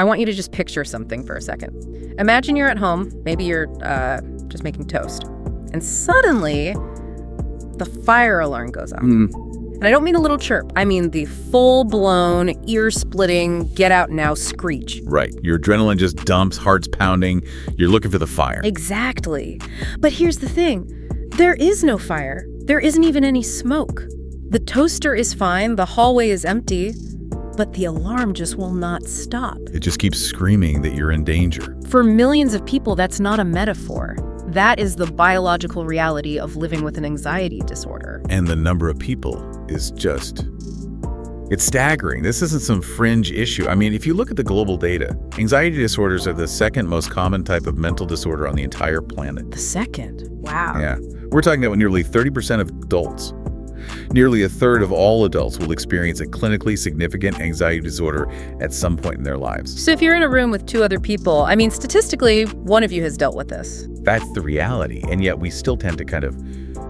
I want you to just picture something for a second. Imagine you're at home. Maybe you're just making toast. And suddenly, the fire alarm goes off. And I don't mean a little chirp. I mean the full-blown, ear-splitting, get-out-now screech. Right. Your adrenaline just dumps, heart's pounding. You're looking for the fire. Exactly. But here's the thing. There is no fire. There isn't even any smoke. The toaster is fine. The hallway is empty. But the alarm just will not stop. It just keeps screaming that you're in danger. For millions of people, that's not a metaphor. That is the biological reality of living with an anxiety disorder. And the number of people is just... it's staggering. This isn't some fringe issue. I mean, if you look at the global data, anxiety disorders are the second most common type of mental disorder on the entire planet. The second? Wow. Yeah. We're talking about nearly 30% of adults. Nearly a third of all adults will experience a clinically significant anxiety disorder at some point in their lives. So if you're in a room with two other people, I mean, statistically, one of you has dealt with this. That's the reality, and yet we still tend to kind of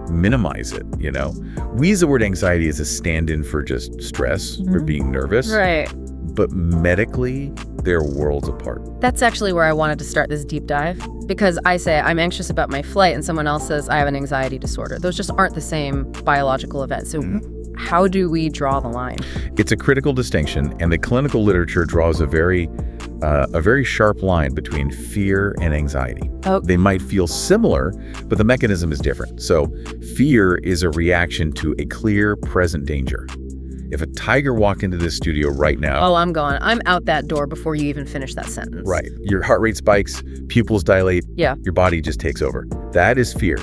minimize it, you know? We use the word anxiety as a stand-in for just stress or being nervous. Right. But medically, they're worlds apart. That's actually where I wanted to start this deep dive, because I say I'm anxious about my flight and someone else says I have an anxiety disorder. Those just aren't the same biological events. So how do we draw the line? It's a critical distinction, and the clinical literature draws a very sharp line between fear and anxiety. Oh. They might feel similar, but the mechanism is different. So fear is a reaction to a clear, present danger. If a tiger walked into this studio right now... oh, I'm gone. I'm out that door before you even finish that sentence. Right. Your heart rate spikes, pupils dilate, Yeah. your body just takes over. That is fear.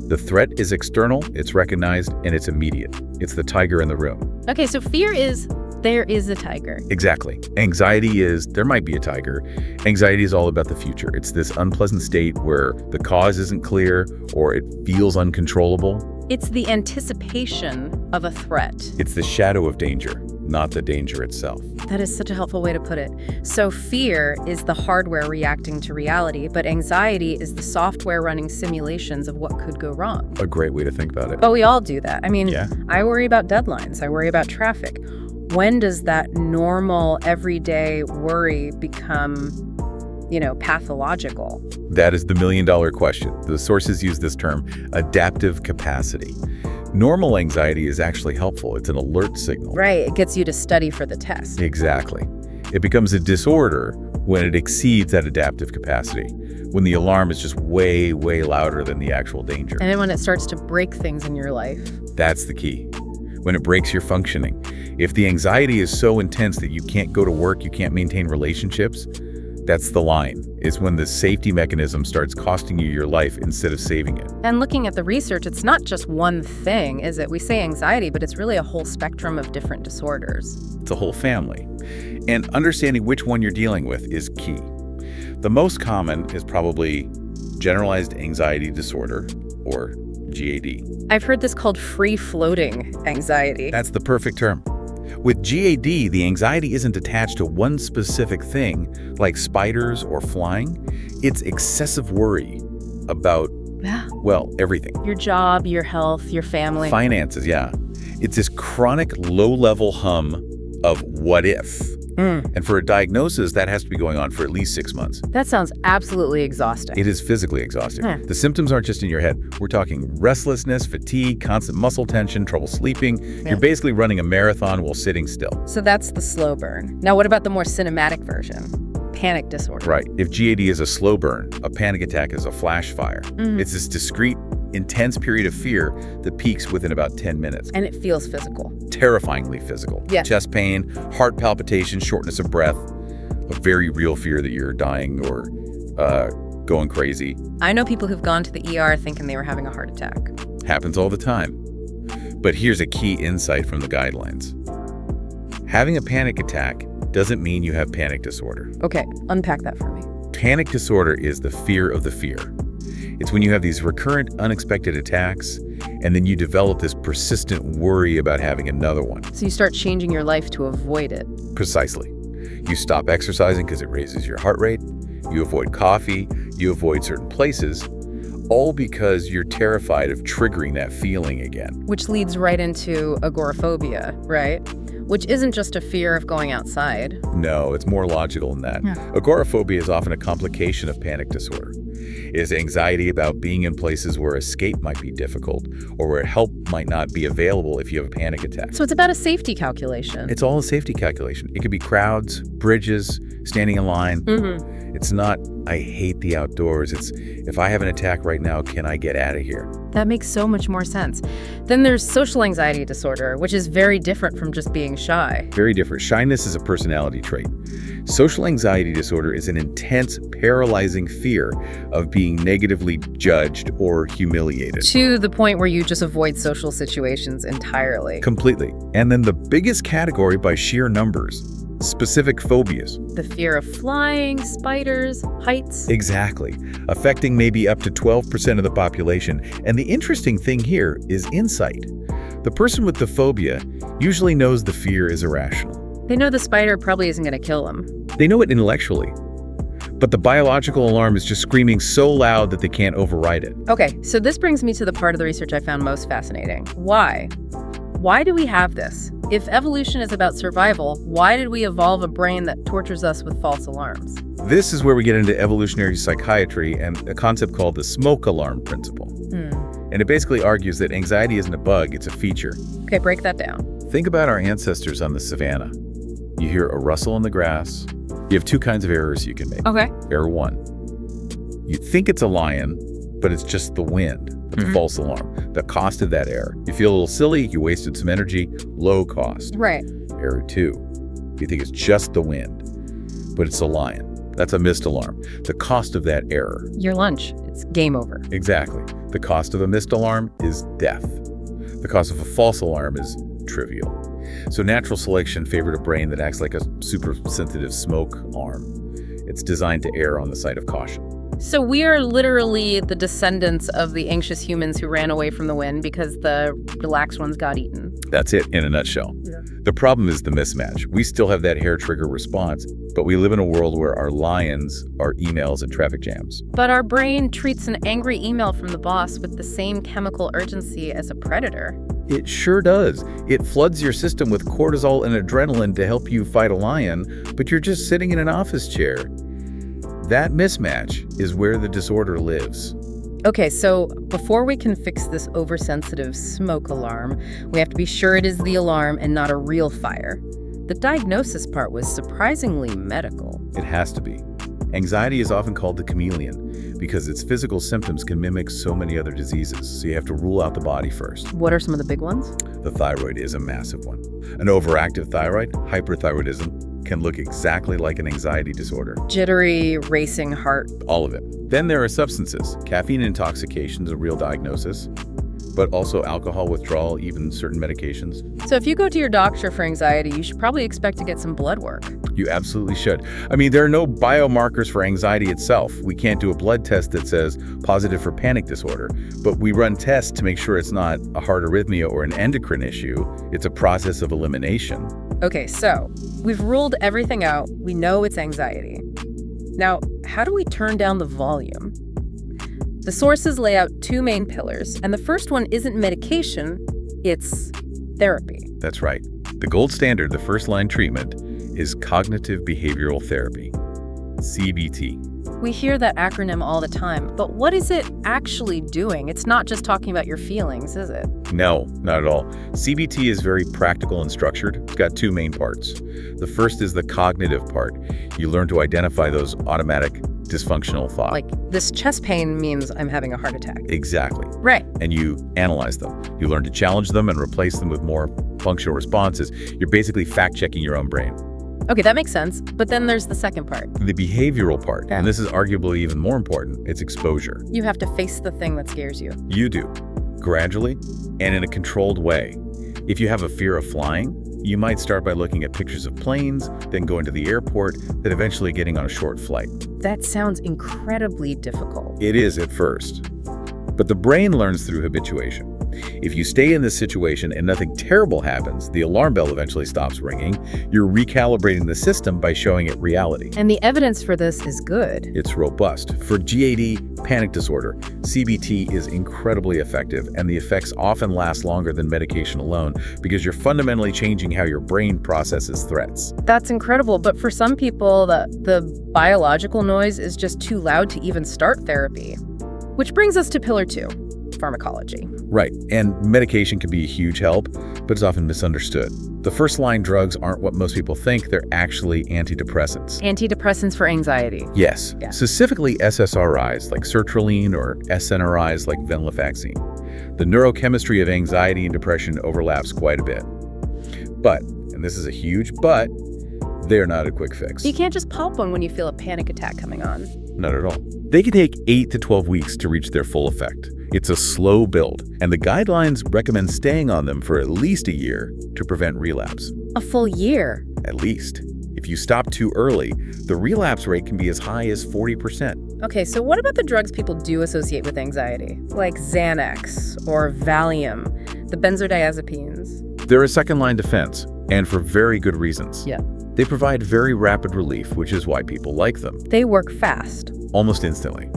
The threat is external, it's recognized, and it's immediate. It's the tiger in the room. Okay, so fear is there is a tiger. Exactly. Anxiety is there might be a tiger. Anxiety is all about the future. It's this unpleasant state where the cause isn't clear or it feels uncontrollable. It's the anticipation of a threat. It's the shadow of danger, not the danger itself. That is such a helpful way to put it. So fear is the hardware reacting to reality, but anxiety is the software running simulations of what could go wrong. A great way to think about it. But we all do that. I mean, Yeah. I worry about deadlines. I worry about traffic. When does that normal, everyday worry become, pathological? That is the million-dollar question. The sources use this term, adaptive capacity. Normal anxiety is actually helpful. It's an alert signal. Right. It gets you to study for the test. Exactly. It becomes a disorder when it exceeds that adaptive capacity, when the alarm is just way, way louder than the actual danger. And then when it starts to break things in your life. That's the key. When it breaks your functioning. If the anxiety is so intense that you can't go to work, you can't maintain relationships, that's the line. It's when the safety mechanism starts costing you your life instead of saving it. And looking at the research, it's not just one thing, is it? We say anxiety, but it's really a whole spectrum of different disorders. It's a whole family. And understanding which one you're dealing with is key. The most common is probably generalized anxiety disorder, or GAD. I've heard this called free-floating anxiety. That's the perfect term. With GAD, the anxiety isn't attached to one specific thing, like spiders or flying. It's excessive worry about, everything. Your job, your health, your family. Finances, yeah. It's this chronic low-level hum of what if. And for a diagnosis, that has to be going on for at least 6 months. That sounds absolutely exhausting. It is physically exhausting. The symptoms aren't just in your head. We're talking restlessness, fatigue, constant muscle tension, trouble sleeping. You're basically running a marathon while sitting still. So that's the slow burn. Now, what about the more cinematic version? Panic disorder. Right. If GAD is a slow burn, a panic attack is a flash fire. It's this discrete, intense period of fear that peaks within about 10 minutes. And it feels physical. Terrifyingly physical. Yeah. Chest pain, heart palpitations, shortness of breath, a very real fear that you're dying or going crazy. I know people who've gone to the ER thinking they were having a heart attack. Happens all the time. But here's a key insight from the guidelines. Having a panic attack doesn't mean you have panic disorder. Okay, unpack that for me. Panic disorder is the fear of the fear. It's when you have these recurrent, unexpected attacks, and then you develop this persistent worry about having another one. So you start changing your life to avoid it. Precisely. You stop exercising because it raises your heart rate. You avoid coffee. You avoid certain places, all because you're terrified of triggering that feeling again. Which leads right into agoraphobia, right? which isn't just a fear of going outside. No, it's more logical than that. Yeah. Agoraphobia is often a complication of panic disorder. It is anxiety about being in places where escape might be difficult or where help might not be available if you have a panic attack. So it's about a safety calculation. It's all a safety calculation. It could be crowds, bridges, standing in line. Mm-hmm. It's not, I hate the outdoors. It's, if I have an attack right now, can I get out of here? That makes so much more sense. Then there's social anxiety disorder, which is very different from just being shy. Very different. Shyness is a personality trait. Social anxiety disorder is an intense, paralyzing fear of being negatively judged or humiliated. To the point where you just avoid social situations entirely. Completely. And then the biggest category by sheer numbers, specific phobias. The fear of flying, spiders, heights. Exactly. Affecting maybe up to 12% of the population. And the interesting thing here is insight. The person with the phobia usually knows the fear is irrational. They know the spider probably isn't going to kill them. They know it intellectually. But the biological alarm is just screaming so loud that they can't override it. Okay, so this brings me to the part of the research I found most fascinating. Why? Why do we have this? If evolution is about survival, why did we evolve a brain that tortures us with false alarms? This is where we get into evolutionary psychiatry and a concept called the smoke alarm principle. And it basically argues that anxiety isn't a bug, it's a feature. Okay, break that down. Think about our ancestors on the savannah. You hear a rustle in the grass. You have two kinds of errors you can make. Okay. Error one, you think it's a lion, but it's just the wind. That's a false alarm. The cost of that error. You feel a little silly, you wasted some energy, low cost. Right. Error two, you think it's just the wind, but it's a lion. That's a missed alarm. The cost of that error. Your lunch. It's game over. Exactly. The cost of a missed alarm is death. The cost of a false alarm is trivial. So natural selection favored a brain that acts like a super sensitive smoke arm. It's designed to err on the side of caution. So we are literally the descendants of the anxious humans who ran away from the wind because the relaxed ones got eaten. That's it in a nutshell. Yeah. The problem is the mismatch. We still have that hair trigger response, but we live in a world where our lions are emails and traffic jams. But our brain treats an angry email from the boss with the same chemical urgency as a predator. It sure does. It floods your system with cortisol and adrenaline to help you fight a lion, but you're just sitting in an office chair. That mismatch is where the disorder lives. Okay, so before we can fix this oversensitive smoke alarm, we have to be sure it is the alarm and not a real fire. The diagnosis part was surprisingly medical. It has to be. Anxiety is often called the chameleon because its physical symptoms can mimic so many other diseases, so you have to rule out the body first. What are some of the big ones? The thyroid is a massive one. An overactive thyroid, hyperthyroidism, can look exactly like an anxiety disorder. Jittery, racing heart. All of it. Then there are substances. Caffeine intoxication is a real diagnosis, but also alcohol withdrawal, even certain medications. So if you go to your doctor for anxiety, you should probably expect to get some blood work. You absolutely should. I mean, there are no biomarkers for anxiety itself. We can't do a blood test that says positive for panic disorder, but we run tests to make sure it's not a heart arrhythmia or an endocrine issue. It's a process of elimination. Okay, so we've ruled everything out. We know it's anxiety. Now, how do we turn down the volume? The sources lay out two main pillars, and the first one isn't medication, it's therapy. That's right. The gold standard, the first-line treatment, is cognitive behavioral therapy, CBT. We hear that acronym all the time, but what is it actually doing? It's not just talking about your feelings, is it? No, not at all. CBT is very practical and structured. It's got two main parts. The first is the cognitive part. You learn to identify those automatic dysfunctional thoughts. Like, this chest pain means I'm having a heart attack. Exactly. Right. And you analyze them. You learn to challenge them and replace them with more functional responses. You're basically fact-checking your own brain. Okay, that makes sense. But then there's the second part. The behavioral part, and this is arguably even more important, it's exposure. You have to face the thing that scares you. You do, gradually and in a controlled way. If you have a fear of flying, you might start by looking at pictures of planes, then going to the airport, then eventually getting on a short flight. That sounds incredibly difficult. It is at first. But the brain learns through habituation. If you stay in this situation and nothing terrible happens, the alarm bell eventually stops ringing, you're recalibrating the system by showing it reality. And the evidence for this is good. It's robust. For GAD, panic disorder, CBT is incredibly effective, and the effects often last longer than medication alone because you're fundamentally changing how your brain processes threats. That's incredible, but for some people, the biological noise is just too loud to even start therapy. Which brings us to pillar 2, pharmacology. Right, and medication can be a huge help, but it's often misunderstood. The first-line drugs aren't what most people think. They're actually antidepressants. Antidepressants for anxiety. Yes, Yeah. specifically SSRIs like sertraline or SNRIs like venlafaxine. The neurochemistry of anxiety and depression overlaps quite a bit. But, and this is a huge but, they're not a quick fix. You can't just pop one when you feel a panic attack coming on. Not at all. They can take 8 to 12 weeks to reach their full effect. It's a slow build, and the guidelines recommend staying on them for at least a year to prevent relapse. A full year? At least. If you stop too early, the relapse rate can be as high as 40%. Okay, so what about the drugs people do associate with anxiety? Like Xanax or Valium, the benzodiazepines? They're a second-line defense, and for very good reasons. Yeah. They provide very rapid relief, which is why people like them. They work fast. Almost instantly.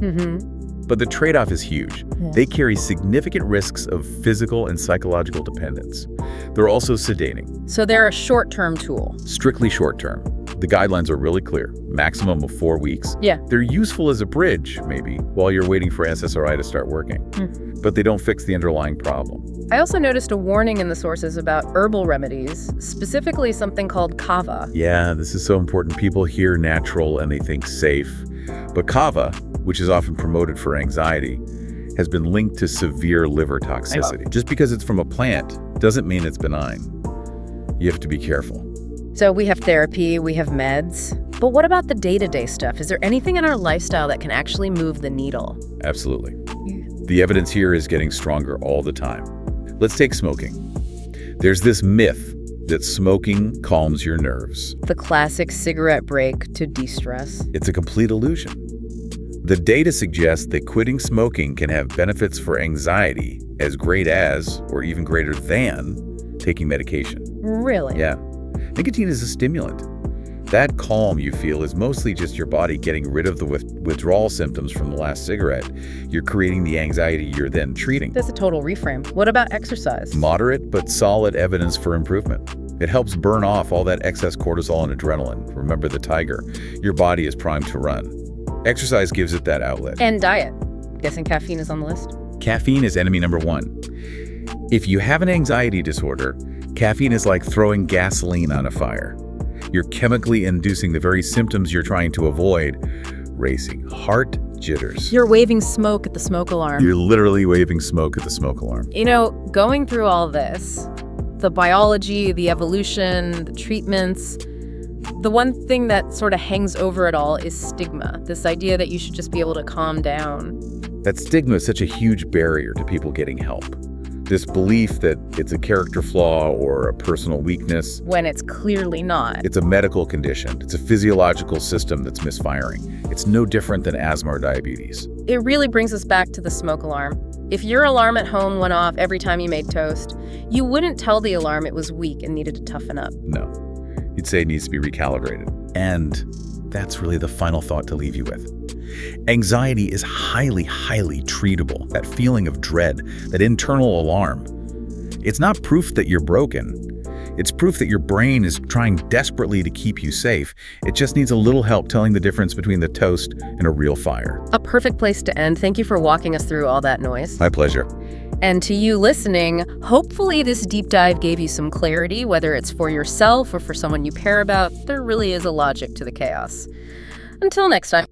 But the trade-off is huge. Yeah. They carry significant risks of physical and psychological dependence. They're also sedating. So they're a short-term tool. Strictly short-term. The guidelines are really clear. Maximum of 4 weeks. Yeah. They're useful as a bridge, maybe, while you're waiting for SSRI to start working. But they don't fix the underlying problem. I also noticed a warning in the sources about herbal remedies, specifically something called kava. Yeah, this is so important. People hear natural and they think safe. But kava, which is often promoted for anxiety, has been linked to severe liver toxicity. Just because it's from a plant doesn't mean it's benign. You have to be careful. So we have therapy, we have meds. But what about the day-to-day stuff? Is there anything in our lifestyle that can actually move the needle? Absolutely. The evidence here is getting stronger all the time. Let's take smoking. There's this myth that smoking calms your nerves. The classic cigarette break to de-stress. It's a complete illusion. The data suggests that quitting smoking can have benefits for anxiety as great as, or even greater than, taking medication. Really? Yeah. Nicotine is a stimulant. That calm you feel is mostly just your body getting rid of the withdrawal symptoms from the last cigarette. You're creating the anxiety you're then treating. That's a total reframe. What about exercise? Moderate but solid evidence for improvement. It helps burn off all that excess cortisol and adrenaline. Remember the tiger. Your body is primed to run. Exercise gives it that outlet. And diet. Guessing caffeine is on the list? Caffeine is enemy number 1. If you have an anxiety disorder, caffeine is like throwing gasoline on a fire. You're chemically inducing the very symptoms you're trying to avoid. Racing heart, jitters. You're waving smoke at the smoke alarm. You're literally waving smoke at the smoke alarm. You know, going through all this, the biology, the evolution, the treatments, the one thing that sort of hangs over it all is stigma. This idea that you should just be able to calm down. That stigma is such a huge barrier to people getting help. This belief that it's a character flaw or a personal weakness. When it's clearly not. It's a medical condition. It's a physiological system that's misfiring. It's no different than asthma or diabetes. It really brings us back to the smoke alarm. If your alarm at home went off every time you made toast, you wouldn't tell the alarm it was weak and needed to toughen up. No. You'd say it needs to be recalibrated. And that's really the final thought to leave you with. Anxiety is highly, highly treatable. That feeling of dread, that internal alarm. It's not proof that you're broken. It's proof that your brain is trying desperately to keep you safe. It just needs a little help telling the difference between the toast and a real fire. A perfect place to end. Thank you for walking us through all that noise. My pleasure. And to you listening, hopefully this deep dive gave you some clarity, whether it's for yourself or for someone you care about. There really is a logic to the chaos. Until next time.